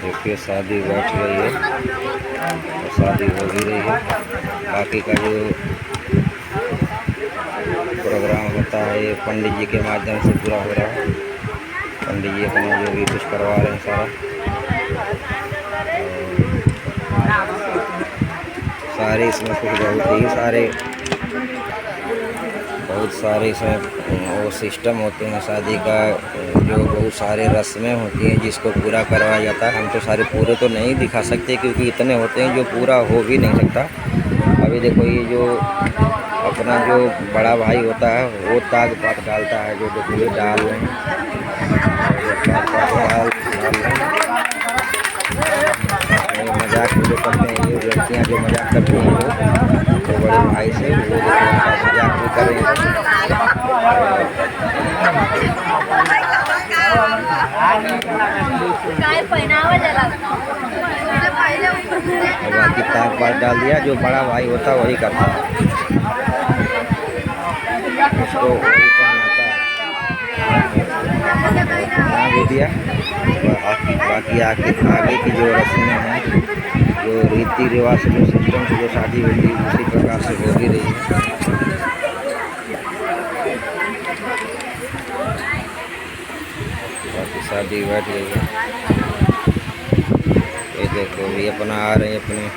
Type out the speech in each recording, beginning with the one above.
देखिए शादी बैठ गई है और शादी हो भी रही है। बाकी का जो प्रोग्राम होता है ये पंडित जी के माध्यम से पूरा हो रहा है। पंडित जी अपना जो भी कुछ करवा रहे हैं सारा, सारे इसमें कुछ बहुत सारे इसमें वो सिस्टम होते हैं शादी का, जो बहुत सारे रस्में होती हैं जिसको पूरा करवाया जाता है। हम तो सारे पूरे तो नहीं दिखा सकते क्योंकि इतने होते हैं जो पूरा हो भी नहीं सकता। अभी देखो ये जो अपना जो बड़ा भाई होता है वो ताग पात डालता है, जो देखो ये डाल रहे हैं, मजाक जो करते हैं ये लड़कियाँ जो मजाक करती हैं जो बड़े भाई से वो मजाक भी कर रही हैं। बाकी ताक पात डाल दिया, जो बड़ा भाई होता है वही करता है, उसको वही पहनाता है दिया। बाकी आगे की जो रस्में हैं, जो रीति रिवाज जो सिस्टम से जो शादी होती है उसी प्रकार से हो भी रही है। बाकी शादी बैठ गई है। ये देखो ये अपना आ रहे हैं अपने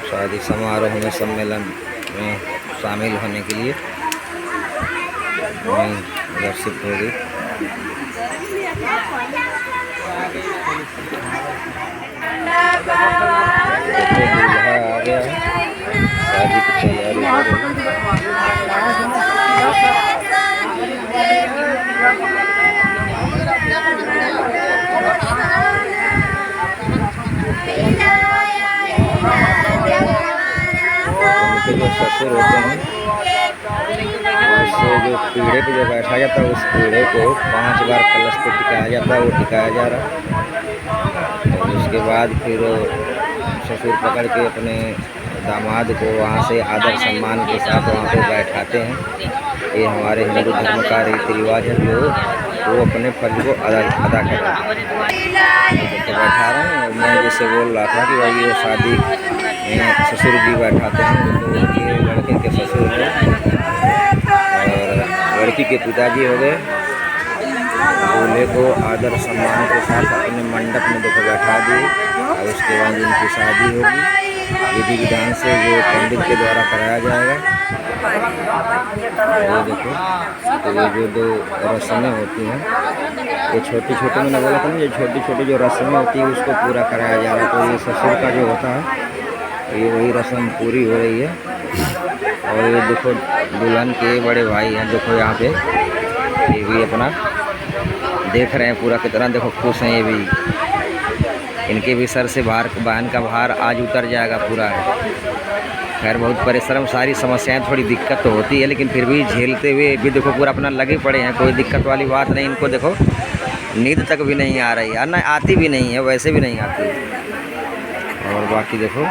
शादी समारोह में सम्मेलन में शामिल होने के लिए दर्शित होगी। दूल्हा आ गया है, शादी की तैयारी हो रही है। जो ससुर होते हैं उससे जो पीढ़े पे जो बैठा जाता है उस पीढ़े को 5 बार कलश पे टिकाया जाता है, वो टिकाया जा रहा है। और उसके बाद फिर ससुर पकड़ के अपने दामाद को वहाँ से आदर सम्मान के साथ वहाँ पे बैठाते हैं। ये हमारे हिंदू धर्म का रीति रिवाज है जो वो अपने फर्ज को अदा कर रहा है। तो बैठा रहे हैं और मैं जैसे बोल रहा था कि भाई ये शादी में ससुर भी बैठाते हैं, तो ये लड़के के ससुर हैं और लड़की के पिताजी हो गए। दूल्हे को आदर सम्मान के साथ अपने मंडप में देखो बैठा दिए और उसके बाद इनकी शादी होगी विधि विधान से जो पंडित के द्वारा कराया जाएगा। ये देखो तो ये जो 2 रस्में होती हैं ये छोटी छोटी, मैंने बोला था ना ये छोटी छोटी जो रस्में होती है उसको पूरा कराया जा रहा है। तो ये ससुर का जो होता है ये वही रस्म पूरी हो रही है। और ये देखो दुल्हन के बड़े भाई हैं, देखो यहाँ पे ये भी अपना देख रहे हैं पूरा कितना, देखो खुश हैं ये भी। इनके भी सर से बहन का भार आज उतर जाएगा पूरा है। खैर बहुत परिश्रम, सारी समस्याएं थोड़ी दिक्कत तो होती है लेकिन फिर भी झेलते हुए भी देखो पूरा अपना लगे पड़े हैं। कोई दिक्कत वाली बात नहीं, इनको देखो नींद तक भी नहीं आ रही है, ना आती भी नहीं है, वैसे भी नहीं आती। और बाकी देखो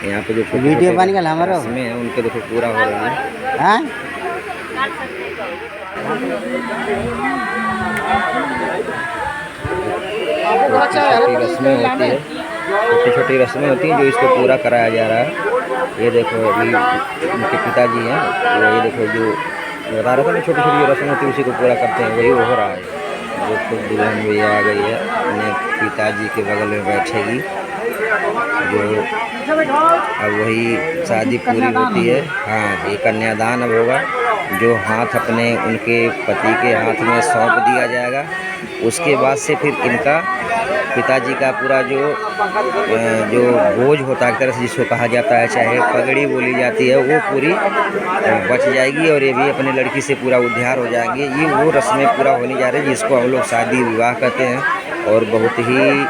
यहाँ पे जो वीडियो बन गया हमारा में है उनके देखो पूरा हो रही है। हाँ छोटी रस्में होती है, छोटी छोटी रस्में होती हैं जो इसको पूरा कराया जा रहा है। ये देखो अभी उनके पिताजी हैं, वो ये देखो जो बता रहा था ना छोटी छोटी रस्में होती है उसी को पूरा करते हैं, वही हो रहा है। जो खुद दुल्हन भी आ गई है अपने पिताजी के बगल में बैठेगी, जो अब वही शादी पूरी होती है। हाँ ये कन्यादान अब होगा, जो हाथ अपने उनके पति के हाथ में सौंप दिया जाएगा। उसके बाद से फिर इनका पिताजी का पूरा जो बोझ होता है एक तरह से जिसको कहा जाता है, चाहे पगड़ी बोली जाती है, वो पूरी बच जाएगी और ये भी अपनी लड़की से पूरा उद्धार हो जाएंगे। ये वो रस्में पूरा होने जा रही है जिसको हम लोग शादी विवाह कहते हैं और बहुत ही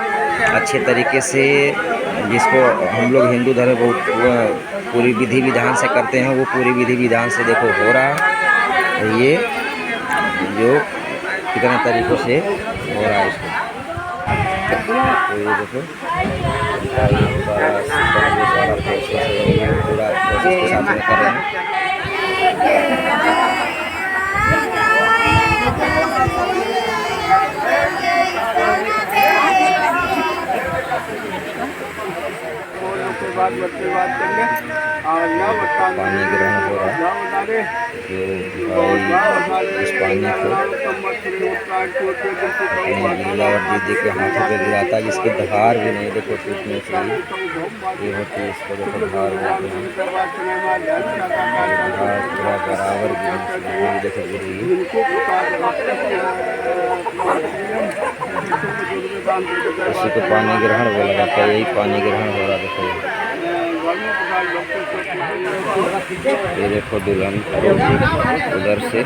अच्छे तरीके से जिसको हम लोग हिंदू धर्म बहुत पूरी विधि विधान से करते हैं, वो पूरी विधि विधान से देखो हो रहा है। ये जो कितने तरीक़ों से हो रहा है इसको, तो ये देखो सारा प्रोसेस पूरा प्रोसेस के साथ में कर रहे हैं। पानी ग्रहण हो रहा है, जो भाई इस पानी को अपने लीला और दीदी के हाथों पे गिराता है, जिसकी धार भी नहीं देखो टूटने से ये होती है। इसको देखो धार होती है, धार पूरा बराबर गिरी देखो गिरी। इसी को पानी ग्रहण बोला जाता है, यही पानी ग्रहण हो रहा देखो। ये देखो दुल्हन उधर से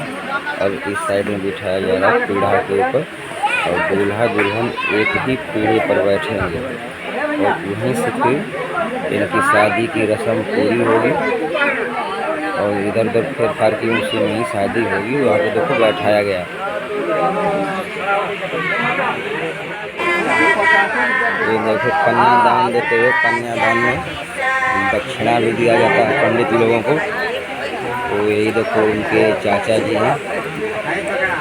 अब इस साइड में बिठाया जा रहा है पीढ़ा के ऊपर, और दूल्हा दुल्हन एक ही पीढ़े पर बैठेंगे और वहीं से फिर इनकी शादी की रस्म पूरी होगी और इधर उधर फिर फार की उसी में ही शादी होगी। वहाँ पे देखो बैठाया गया। ये देखो कन्यादान देते हुए, कन्यादान में दक्षिणा भी दिया जाता है पंडित लोगों को। तो यही देखो उनके चाचा जी हैं,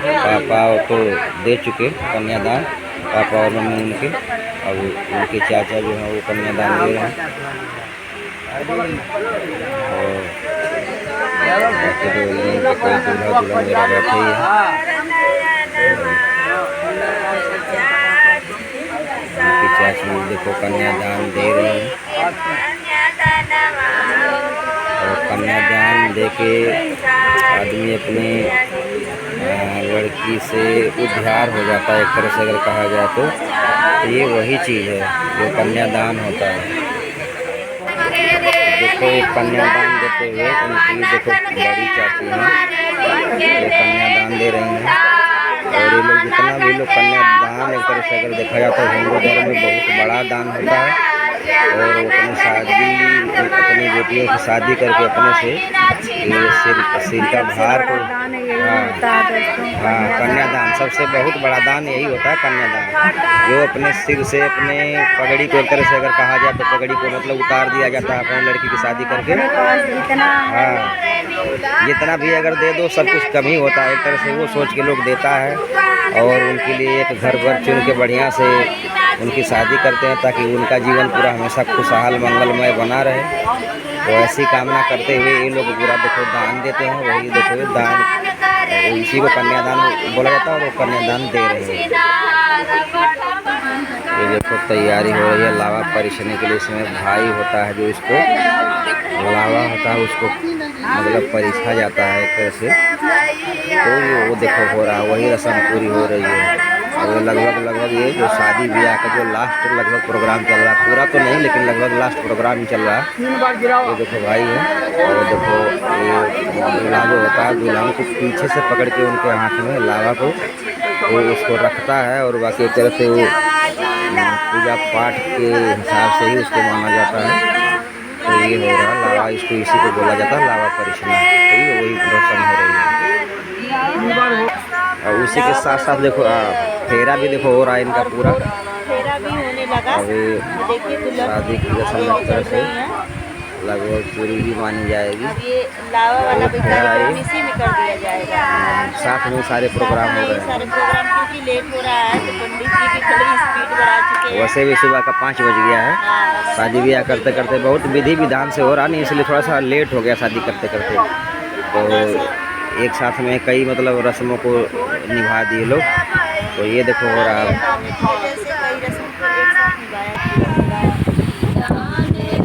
पापा तो दे चुके कन्यादान, पापा और मम्मी उनके। अब उनके चाचा जो हैं वो कन्यादान दे रहे हैं। और कोई दूल्हा दुल्हन मेरा बैठे ही है। उनकी चाची देखो कन्यादान दे रही हैं, और कन्यादान देके आदमी अपने लड़की से उद्धार हो जाता है एक तरह से अगर कहा जाए तो। ये वही चीज़ है जो कन्यादान होता है। देखो कन्यादान देते हुए उनकी देखो बड़ी चाची हैं, ये कन्यादान दे रही हैं। और ये लोग जितना भी लोग कन्यादान एक तरह से अगर देखा जाता है हिंदू धर्म में बहुत बड़ा दान होता है। और वो अपनी अपनी बेटियों की शादी करके अपने से सिर का भार को, हाँ कन्यादान सबसे बहुत बड़ा दान यही होता है, कन्यादान। जो अपने सिर से अपने पगड़ी को एक तरह से अगर कहा जाए तो पगड़ी को मतलब उतार दिया जाता है अपनी लड़की की शादी करके। हाँ जितना भी अगर दे दो सब कुछ कम ही होता है एक तरह से, वो सोच के लोग देता है। और उनके लिए एक घर भर चुन के बढ़िया से उनकी शादी करते हैं ताकि उनका जीवन पूरा हमेशा खुशहाल मंगलमय बना रहे। तो ऐसी कामना करते हुए ये लोग पूरा देखो दान देते हैं। वही देखो दान, इसी को कन्यादान बोला जाता है और वो कन्यादान दे रहे हैं। ये देखो तैयारी हो रही है लावा परिछने के लिए। इसमें भाई होता है जो इसको लावा होता है उसको मतलब परिछा जाता है एक तरह से। तो ये वो देखो हो रहा है, वही रस्म पूरी हो रही है। और लगभग ये जो शादी ब्याह का जो लास्ट लगभग प्रोग्राम चल रहा है, पूरा तो नहीं लेकिन लगभग लास्ट प्रोग्राम ही चल रहा है। ये देखो भाई है, और देखो ये दूल्हा जो होता है दुल्हन को पीछे से पकड़ के उनके हाथ में लावा को वो उसको रखता है। और बाकी एक तरह से वो पूजा पाठ के हिसाब से ही उसको माना जाता है। तो ये हो रहा है लावा, इसको इसी को बोला जाता है लावा परिछना। तो ये वही रस्म हो रही है। और उसी के साथ साथ देखो फेरा भी देखो हो रहा है इनका पूरा। फेरा भी होने लगा। अभी शादी की रस्म एक तरह से लगभग पूरी भी मानी जाएगी। अब ये लावा वाला भी कार्यक्रम इसी में कर दिया जाएगा। साथ में सारे प्रोग्राम हो रहे हैं। सारे प्रोग्राम क्योंकि लेट हो रहा है तो पंडित जी की थोड़ी स्पीड बढ़ा चुके हैं। वैसे भी सुबह का 5 बज गया है। शादी ब्याह करते करते बहुत विधि विधान से हो रहा नहीं, इसलिए थोड़ा सा लेट हो गया शादी करते करते। तो एक साथ में कई मतलब रस्मों को निभा दिए लोग। तो ये देखो हो रहा है।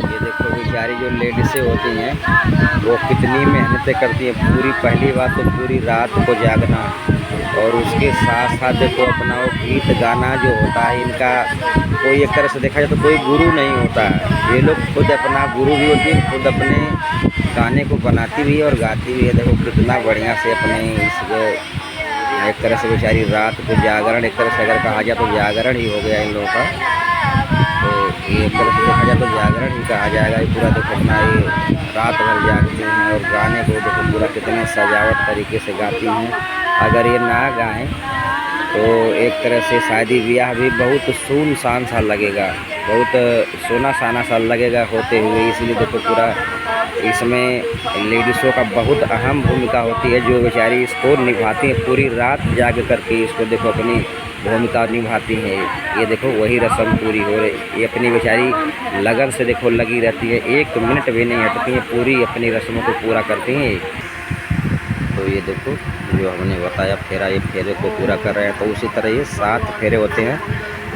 ये देखो बेचारी जो लेडीसें होती हैं वो कितनी मेहनतें करती हैं। पूरी पहली बात तो पूरी रात को जागना, और उसके साथ साथ देखो अपना वो गीत गाना जो होता है इनका, कोई एक तरह से देखा जाए तो कोई गुरु नहीं होता है। ये लोग खुद अपना गुरु भी होती है, खुद अपने गाने को बनाती भी है और गाती भी है। देखो कितना बढ़िया से अपने इस एक तरह से बेचारी रात को जागरण, एक तरह से अगर कहा जाए तो जागरण ही हो गया इन लोगों का। तो ये एक तरह से देखा जाए तो जागरण ही कहा जाएगा। ये पूरा देखो अपना ये रात भर जागती हैं और गाने को देखो पूरा कितने सजावट तरीके से गाती हैं। अगर ये ना गाएं तो एक तरह से शादी ब्याह भी बहुत सुनसान सा लगेगा, बहुत सोना साना सा लगेगा होते हुए। इसलिए देखो पूरा इसमें लेडीज़ों का बहुत अहम भूमिका होती है जो बेचारी इसको निभाती है पूरी रात जाग करके। इसको देखो अपनी भूमिका निभाती हैं। ये देखो वही रस्म पूरी हो रही। ये अपनी बेचारी लगन से देखो लगी रहती है, 1 मिनट भी नहीं हटती हैं, पूरी अपनी रस्मों को पूरा करती हैं। तो ये देखो जो हमने बताया फेरा, ये फेरे को पूरा कर रहे हैं। तो उसी तरह ये 7 फेरे होते हैं।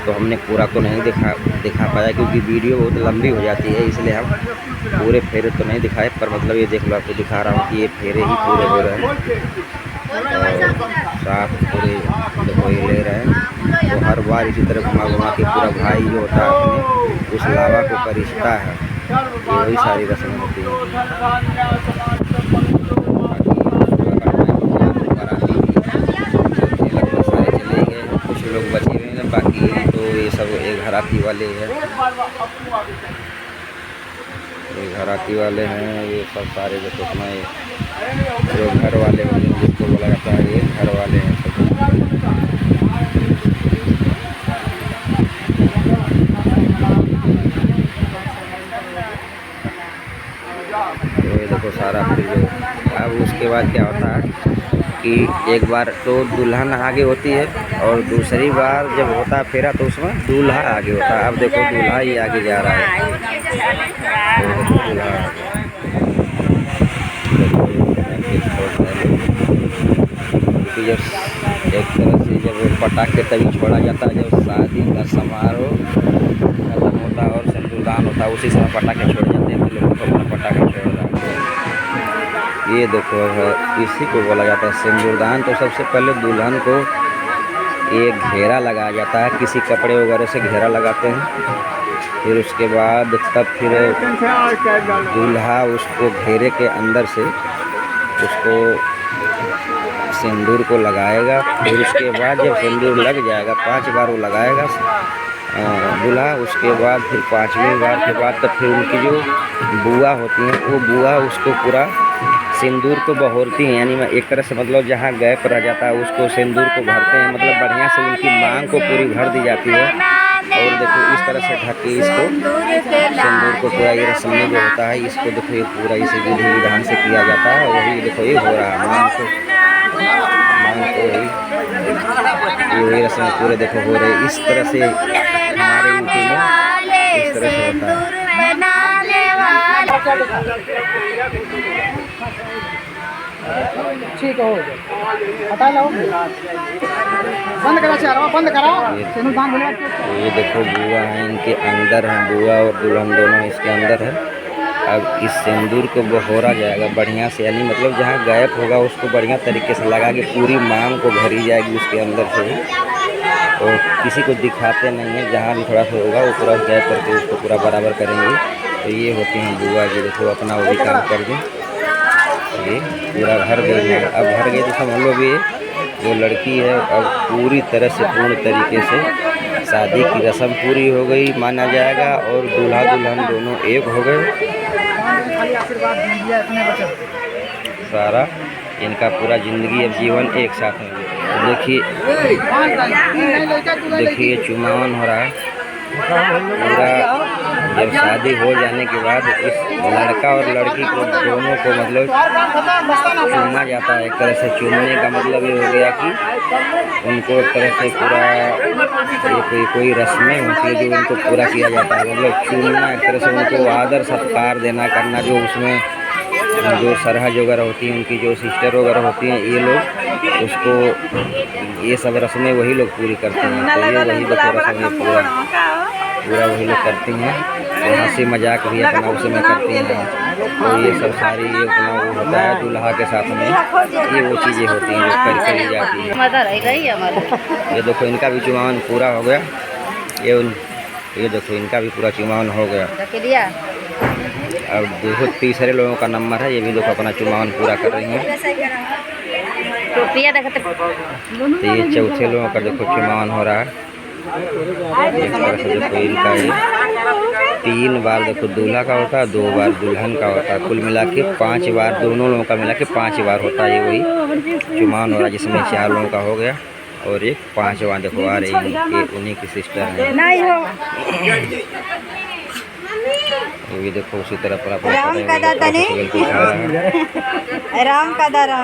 तो हमने पूरा तो नहीं दिखा पाया क्योंकि वीडियो बहुत लंबी हो जाती है, इसलिए हम पूरे फेरे तो नहीं दिखाए। पर मतलब ये देख लो, आपको दिखा रहा हूँ कि ये फेरे ही पूरे हो रहे हैं। तो 7 पूरे देखो ये ले रहे हैं। तो हर बार इसी तरह घुमा के पूरा भाई जो होता है अपने उस लावा को परिछता है। ये वही सारी रस्में होती हैं। लोग बचे हुए हैं, बाकी तो ये सब एक घराती वाले हैं, ये घराती वाले हैं। ये सब सारे जो अपना जो घर वाले होते हैं जिसको बोला जाता है, ये घर वाले हैं सब। तो ये देखो सारा फिर जो अब उसके बाद क्या होता है कि एक बार तो दुल्हन आगे होती है और दूसरी बार जब होता है फेरा तो उसमें दूल्हा आगे होता है। अब देखो दूल्हा ही आगे जा रहा है। क्योंकि जब एक तरह से जब पटाखे तभी छोड़ा जाता है जब शादी का समारोह खत्म होता है और सिंदूरदान होता है, उसी समय पटाखे छोड़ जाते हैं। तो लोग तो अपना पटाखे छोड़ रहा है। ये देखो इसी को बोला जाता है सिंदूरदान। तो सबसे पहले दुल्हन को एक घेरा लगाया जाता है, किसी कपड़े वगैरह से घेरा लगाते हैं। फिर उसके बाद तब फिर दूल्हा उसको घेरे के अंदर से उसको सिंदूर को लगाएगा। फिर उसके बाद जब सिंदूर लग जाएगा 5 बार वो लगाएगा दूल्हा। उसके बाद फिर 5वीं बार के बाद तब फिर उनकी जो बुआ होती हैं वो बुआ उसको पूरा सिंदूर को बहोरती हैं। यानी एक तरह से मतलब जहाँ गैप रह जाता है उसको सिंदूर को भरते हैं, मतलब बढ़िया से उनकी मांग को पूरी भर दी जाती है। और देखो इस तरह से ढक के इसको सिंदूर को पूरा ये रस्म में जो होता है इसको देखो ये पूरा इसे विधि विधान से किया जाता है। वही देखो ये हो रहा है मांग को ये रस्म पूरे देखो हो रहे इस तरह से हमारे यूपी में इस तरह से होता है। ठीक हो हटा लो, बंद करा चार बंद करा। ये देखो बुआ है, इनके अंदर हैं बुआ और दुल्हन दोनों इसके अंदर है। अब इस सिंदूर को बहोरा जाएगा बढ़िया से, यानी मतलब जहाँ गैप होगा उसको बढ़िया तरीके से लगा के पूरी मांग को भरी जाएगी उसके अंदर से। और किसी को दिखाते नहीं है, जहाँ भी थोड़ा सा होगा वो पूरा गैप करके उसको पूरा बराबर करेंगे। तो ये होती हैं बुआ जी, देखो अपना वो भी काम कर दें। ये पूरा भर गई है। अब भर गई तो समझ लो भी जो लड़की है अब पूरी तरह से पूर्ण तरीके से शादी की रस्म पूरी हो गई माना जाएगा और दूल्हा दुल्हन दोनों एक हो गए। सारा इनका पूरा ज़िंदगी अब जीवन एक साथ है। देखिए चुमावन हो रहा है पूरा। जब शादी हो जाने के बाद इस लड़का और लड़की को दोनों को मतलब चूमा जाता है। एक तरह से चूमने का मतलब ये हो गया कि उनको एक तरह से पूरा ये कोई रस्में होती है जो उनको पूरा किया जाता है। मतलब चूमना एक तरह से उनको आदर सत्कार देना करना, जो उसमें जो सरहज वगैरह होती हैं उनकी जो सिस्टर वगैरह होती हैं ये लोग उसको ये सब रस्में वही लोग पूरी करते हैं। तो ये वही लोग रस्में पूरा वही लोग करती हैं। तो हंसी मजाक भी अपना उसी में करती हैं। तो ये सब सारी ये अपना वो होता है दूल्हा के साथ में ये वो चीज़ें होती हैं जो करी जाती है। ये देखो इनका भी चुमावन पूरा हो गया। ये देखो इनका भी पूरा चुमावन हो गया। अब देखो तीसरे लोगों का नंबर है, ये भी देखो अपना चुमावन पूरा कर रही हैं। तो ये चौथे लोगों का देखो चुमावन हो रहा है। इस तरह से देखो इनका ये 3 बार देखो दूल्हा का होता है, 2 बार दुल्हन का होता है, कुल मिला के 5 बार दोनों लोगों का मिला के 5 बार होता है। ये वही चुमावन हो रहा है जिसमें 4 लोगों का हो गया और एक 5वां देखो आ रही है, ये उन्हीं की सिस्टर है। ये भी देखो उसी तरह पर राम का दादा ने राम का दादा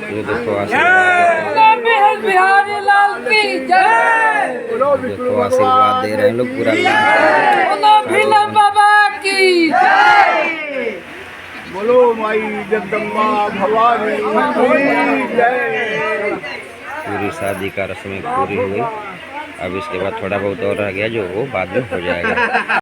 ये देखो आशीर्वाद, बिहारी लाल की जय। देखो आशीर्वाद दे रहे हैं लोग पूरा भीलम बाबा की जय। बोलो माई जगदम्बा भवानी की जय। पूरी शादी का रस्में पूरी हुई। अब इसके बाद थोड़ा बहुत और रह गया जो वो बाद में हो जाएगा।